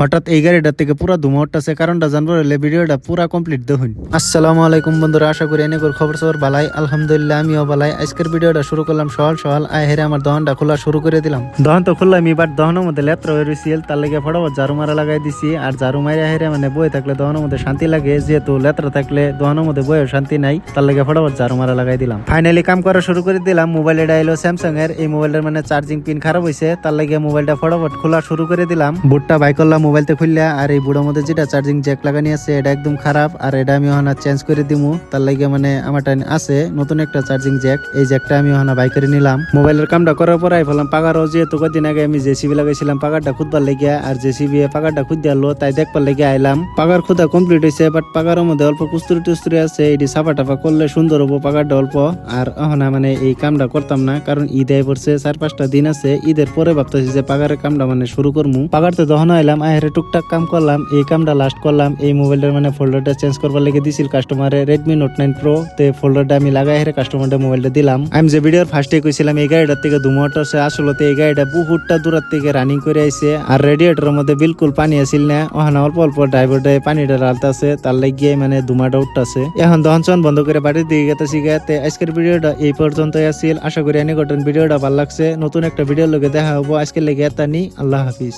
হঠাৎ এই গাড়িটার থেকে পুরা ধুমা উঠতেছে, কারণটা জানবো হলে ভিডিওটা পুরা কমপ্লিট দেখুন। আসসালামু আলাইকুম বন্ধুরা, আশা করি এনেকর খবর সবর বালাই। আলহামদুলিল্লাহ আমিও বালাই। আজকের ভিডিওটা শুরু করলাম সকাল সকাল। হেরে আমার দহনটা খোলা শুরু করে দিলাম। দহন তো খুললাম, বাট দহনের মধ্যে লেত্র হয়ে রয়েছিল, তার লেগে ফটাফট ঝাড়ু মারা লাগাই দিছি। আর ঝাড়ু মারা হেরে মানে বয়ে থাকলে দহনের মধ্যে শান্তি লাগে, যেহেতু লেত্র থাকলে দহনের মধ্যে বয়েও শান্তি নাই, তার লেগে ফটাফট ঝাড়ু মারা লাগাই দিলাম। ফাইনালি কাম করা শুরু করে দিলাম। মোবাইলটা এলো স্যামসাং এর, এই মোবাইলটার মানে চার্জিং পিন খারাপ হয়েছে, তার লেগে মোবাইলটা ফটাফট খোলা শুরু করে দিলাম। বুটটা বাই করলাম মোবাইলতে খুললা। আর এই বুড়োর মধ্যে যেটা চার্জিং জ্যাক লাগানি আছে এটা একদম খারাপ, আর এটা আমি ওখানে চেঞ্জ করে দিমু। তার লাগে মানে আমারটা আছে নতুন একটা চার্জিং জ্যাক, এই জ্যাকটা আমি ওখানে বাই করে নিলাম। মোবাইলের কামটা করার পর আইফালাম পাগারও, যেহেতু কদিন আগে আমি জেসিবি লাগাইছিলাম পাগারটা খুদবার লেগে, আর জেসিবি পাগারটা খুদ দিলো, তাই দেখবার লেগে আইলাম। পাগার খুদা কমপ্লিট হয়েছে, বাট পাগারের মধ্যে অল্প কুস্তুরি টুস্তুরি আছে, এটি সাফা টাফা করলে সুন্দর হবো পাগারটা অল্প। আর ওখানে মানে এই কামটা করতাম না, কারণ ঈদ আই পড়ছে, 4-5টা দিন আছে। ঈদের পরে ভাবতেছি যে পাগারের কামটা মানে শুরু করবো। পাগারতে তখন আইলাম, আহেরে টুকটাক কাম করলাম, এই কামটা লাস্ট করলাম। এই মোবাইলটার মানে ফোল্ডারটা চেঞ্জ করবার লেগে দিছিল কাস্টমারে, Redmi Note 9 Pro, তে ফোল্ডারটা আমি লাগাই হেরে কাস্টমারটা মোবাইলটা দিলাম। আমি যে ভিডিওর ফার্স্টে কইছিলাম এই গাড়িটার থেকে ধুমোটা আছে, আসলে এই গাড়িটা বহুতটা দূরের থেকে রানিং করে আইছে। আর রেডিয়েটরের মধ্যে বিলকুল পানি আসিল না, ওখানে অল্প অল্প ড্রাইভারটা পানিটা ডালতাছে, তার লাগিয়ে মানে ধুমাটা উঠতেছে। এখন দহন বন্ধ করে বাড়ির দিকে গেতেছি। আজকের ভিডিওটা এই পর্যন্তই আসিল। আশা করি ভিডিওটা ভালো লাগছে। নতুন একটা ভিডিওর লগে দেখা হবো। আজকের লেগে এতানি, আল্লাহ হাফিজ।